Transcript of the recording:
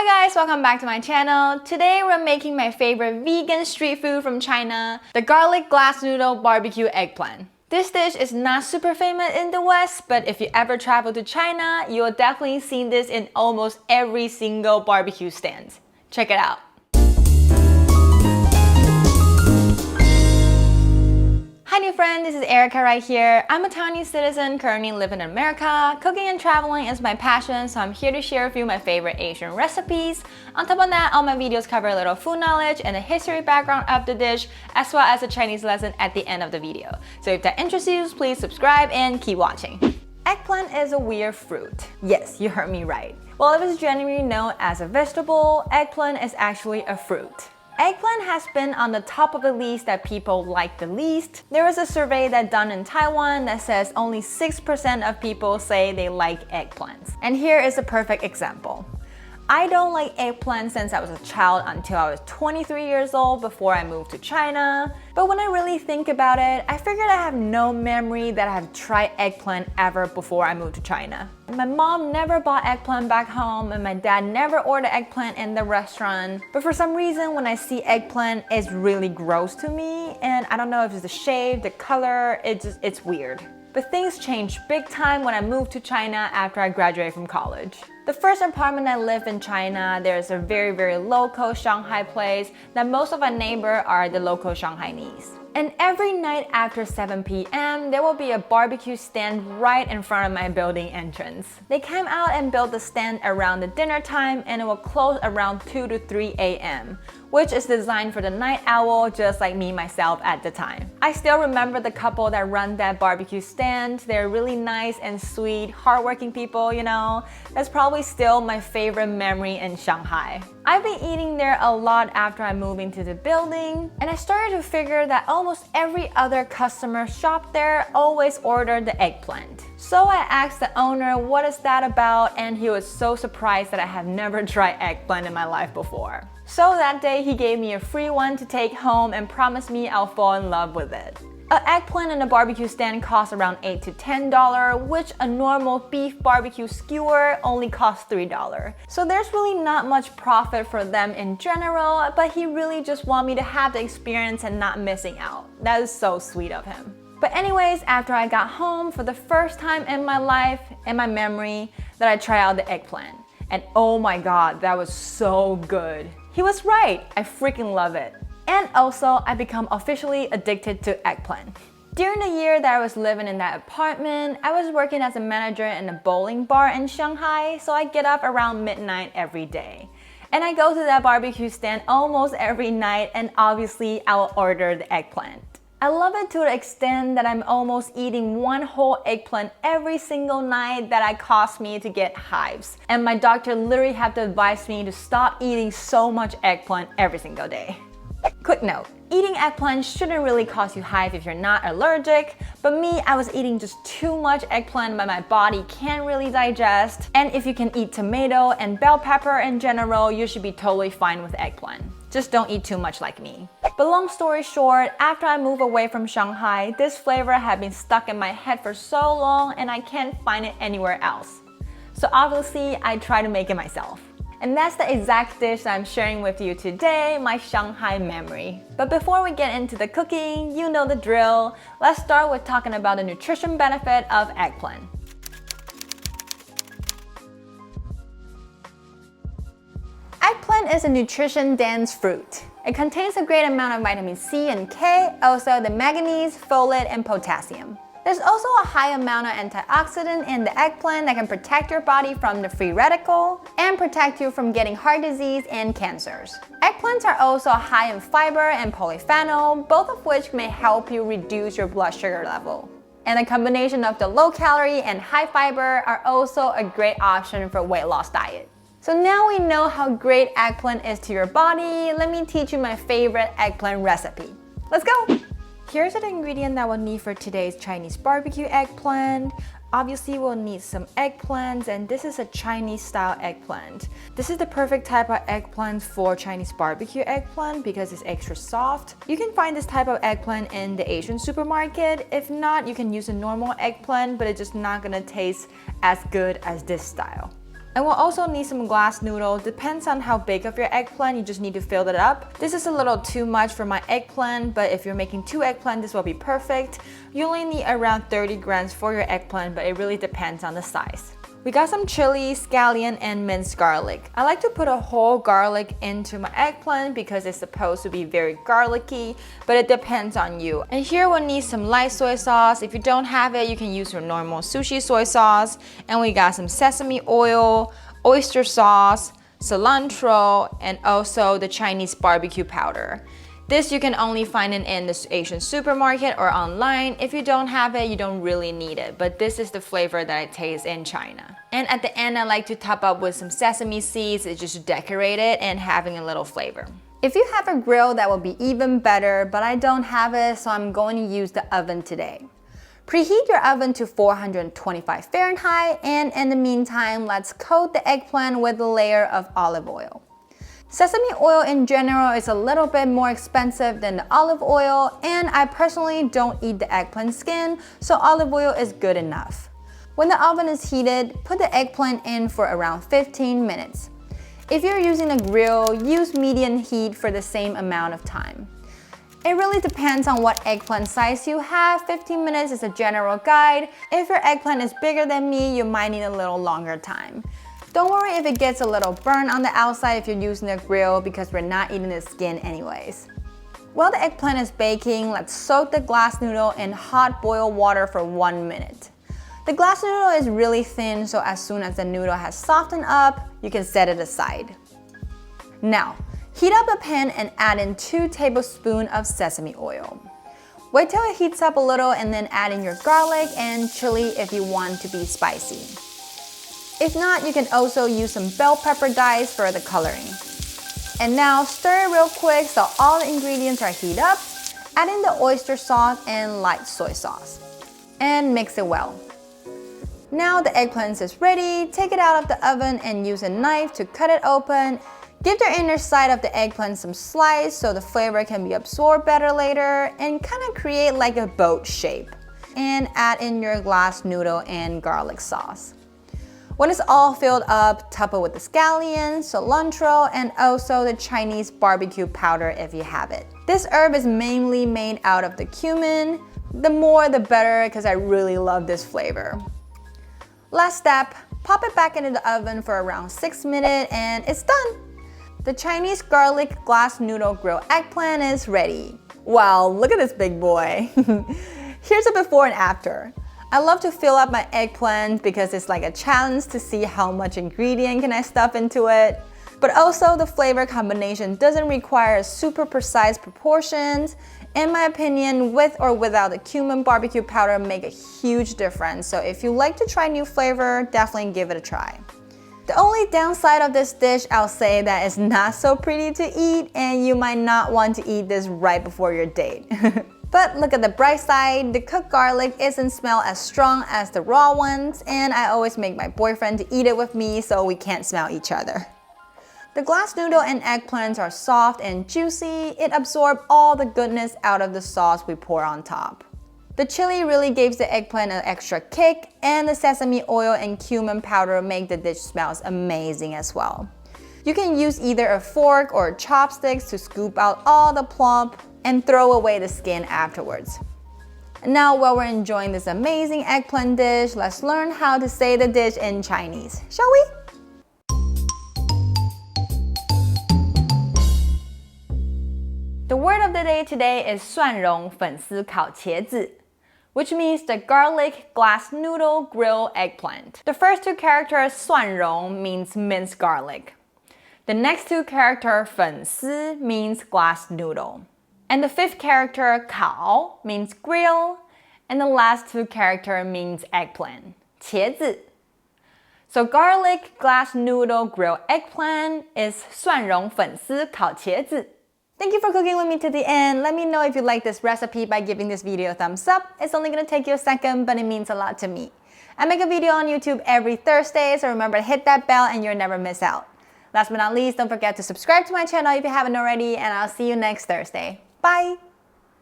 Hi guys, welcome back to my channel. Today we're making my favorite vegan street food from China, the garlic glass noodle barbecue eggplant. This dish is not super famous in the West, but if you ever travel to China, you'll definitely see this in almost every single barbecue stand. Check it out. Hi new friend, this is Erica right here. I'm a Taiwanese citizen currently living in America. Cooking and traveling is my passion, so I'm here to share with you my favorite Asian recipes. On top of that, all my videos cover a little food knowledge and the history background of the dish, as well as a Chinese lesson at the end of the video. So if that interests you, please subscribe and keep watching. Eggplant is a weird fruit. Yes, you heard me right. While it is generally known as a vegetable, eggplant is actually a fruit. Eggplant has been on the top of the list that people like the least. There was a survey that done in Taiwan that says only 6% of people say they like eggplants. And here is a perfect example. I don't like eggplant since I was a child until I was 23 years old before I moved to China. But when I really think about it, I figured I have no memory that I have tried eggplant ever before I moved to China. My mom never bought eggplant back home and my dad never ordered eggplant in the restaurant. But for some reason, when I see eggplant, it's really gross to me. And I don't know if it's the shape, the color, it's weird. But things changed big time when I moved to China after I graduated from college. The first apartment I lived in China, there's a very local Shanghai place that most of our neighbors are the local Shanghainese. And every night after 7 p.m., there will be a barbecue stand right in front of my building entrance. They came out and built the stand around the dinner time and it will close around 2 to 3 a.m., which is designed for the night owl just like me myself at the time. I still remember the couple that run that barbecue stand. They're really nice and sweet, hardworking people, you know. That's probably still my favorite memory in Shanghai. I've been eating there a lot after I moved into the building, and I started to figure that almost every other customer shop there always ordered the eggplant. So I asked the owner what is that about, and he was so surprised that I have never tried eggplant in my life before. So that day he gave me a free one to take home and promised me I'll fall in love with it. An eggplant in a barbecue stand costs around $8 to $10, which a normal beef barbecue skewer only costs $3. So there's really not much profit for them in general, but he really just wanted me to have the experience and not missing out. That is so sweet of him. But anyways, after I got home, for the first time in my life, in my memory, that I tried out the eggplant. And oh my god, that was so good. He was right, I freaking love it. And also, I become officially addicted to eggplant. During the year that I was living in that apartment, I was working as a manager in a bowling bar in Shanghai, so I get up around midnight every day. And I go to that barbecue stand almost every night, and obviously I will order the eggplant. I love it to the extent that I'm almost eating one whole eggplant every single night that it cost me to get hives. And my doctor literally had to advise me to stop eating so much eggplant every single day. Quick note, eating eggplant shouldn't really cause you hives if you're not allergic, but me, I was eating just too much eggplant but my body can't really digest. And if you can eat tomato and bell pepper in general, you should be totally fine with eggplant. Just don't eat too much like me. But long story short, after I moved away from Shanghai, this flavor had been stuck in my head for so long and I can't find it anywhere else. So obviously, I try to make it myself. And that's the exact dish that I'm sharing with you today, my Shanghai memory. But before we get into the cooking, you know the drill. Let's start with talking about the nutrition benefit of eggplant. Eggplant is a nutrition-dense fruit. It contains a great amount of vitamin C and K, also the manganese, folate, and potassium. There's also a high amount of antioxidant in the eggplant that can protect your body from the free radical and protect you from getting heart disease and cancers. Eggplants are also high in fiber and polyphenol, both of which may help you reduce your blood sugar level. And the combination of the low calorie and high fiber are also a great option for weight loss diet. So now we know how great eggplant is to your body, let me teach you my favorite eggplant recipe. Let's go! Here's the ingredient that we'll need for today's Chinese barbecue eggplant. Obviously, we'll need some eggplants, and this is a Chinese style eggplant. This is the perfect type of eggplant for Chinese barbecue eggplant because it's extra soft. You can find this type of eggplant in the Asian supermarket. If not, you can use a normal eggplant, but it's just not gonna taste as good as this style. And we'll also need some glass noodle. Depends on how big of your eggplant, you just need to fill it up. This is a little too much for my eggplant, but if you're making 2 eggplant, this will be perfect. You only need around 30 grams for your eggplant, but it really depends on the size. We got some chili, scallion, and minced garlic. I like to put a whole garlic into my eggplant because it's supposed to be very garlicky, but it depends on you. And here we'll need some light soy sauce. If you don't have it, you can use your normal sushi soy sauce. And we got some sesame oil, oyster sauce, cilantro, and also the Chinese barbecue powder. This you can only find it in the Asian supermarket or online. If you don't have it, you don't really need it, but this is the flavor that I taste in China. And at the end, I like to top up with some sesame seeds. It's just to decorate it and having a little flavor. If you have a grill, that will be even better, but I don't have it, so I'm going to use the oven today. Preheat your oven to 425 Fahrenheit, and in the meantime, let's coat the eggplant with a layer of olive oil. Sesame oil in general is a little bit more expensive than the olive oil, and I personally don't eat the eggplant skin, so olive oil is good enough. When the oven is heated, put the eggplant in for around 15 minutes. If you're using a grill, use medium heat for the same amount of time. It really depends on what eggplant size you have. 15 minutes is a general guide. If your eggplant is bigger than me, you might need a little longer time. Don't worry if it gets a little burnt on the outside if you're using a grill because we're not eating the skin anyways. While the eggplant is baking, let's soak the glass noodle in hot boiled water for 1 minute. The glass noodle is really thin, so as soon as the noodle has softened up, you can set it aside. Now, heat up a pan and add in 2 tablespoons of sesame oil. Wait till it heats up a little and then add in your garlic and chili if you want to be spicy. If not, you can also use some bell pepper diced for the coloring. And now stir it real quick so all the ingredients are heated up. Add in the oyster sauce and light soy sauce. And mix it well. Now the eggplant is ready. Take it out of the oven and use a knife to cut it open. Give the inner side of the eggplant some slice so the flavor can be absorbed better later and kind of create like a boat shape. And add in your glass noodle and garlic sauce. When it's all filled up, top it with the scallion, cilantro, and also the Chinese barbecue powder if you have it. This herb is mainly made out of the cumin. The more the better because I really love this flavor. Last step, pop it back into the oven for around 6 minutes and it's done. The Chinese garlic glass noodle grilled eggplant is ready. Wow, look at this big boy. Here's a before and after. I love to fill up my eggplant because it's like a challenge to see how much ingredient can I stuff into it. But also the flavor combination doesn't require super precise proportions. In my opinion, with or without the cumin barbecue powder make a huge difference. So if you like to try new flavor, definitely give it a try. The only downside of this dish, I'll say that it's not so pretty to eat and you might not want to eat this right before your date. But look at the bright side, the cooked garlic isn't smell as strong as the raw ones, and I always make my boyfriend to eat it with me so we can't smell each other. The glass noodle and eggplants are soft and juicy. It absorbs all the goodness out of the sauce we pour on top. The chili really gives the eggplant an extra kick, and the sesame oil and cumin powder make the dish smells amazing as well. You can use either a fork or chopsticks to scoop out all the plump and throw away the skin afterwards. Now while we're enjoying this amazing eggplant dish, let's learn how to say the dish in Chinese, shall we? The word of the day today is 蒜蓉粉丝烤茄子, which means the garlic glass noodle grilled eggplant. The first 2 characters 蒜蓉 means minced garlic. The next 2 characters 粉丝 means glass noodle. And the 5th character 烤 means grill. And the last 2 characters means eggplant, 茄子. So garlic glass noodle grilled eggplant is 蒜蓉粉丝烤茄子. Thank you for cooking with me to the end. Let me know if you like this recipe by giving this video a thumbs up. It's only gonna take you a second, but it means a lot to me. I make a video on YouTube every Thursday, so remember to hit that bell and you'll never miss out. Last but not least, don't forget to subscribe to my channel if you haven't already, and I'll see you next Thursday. Bye!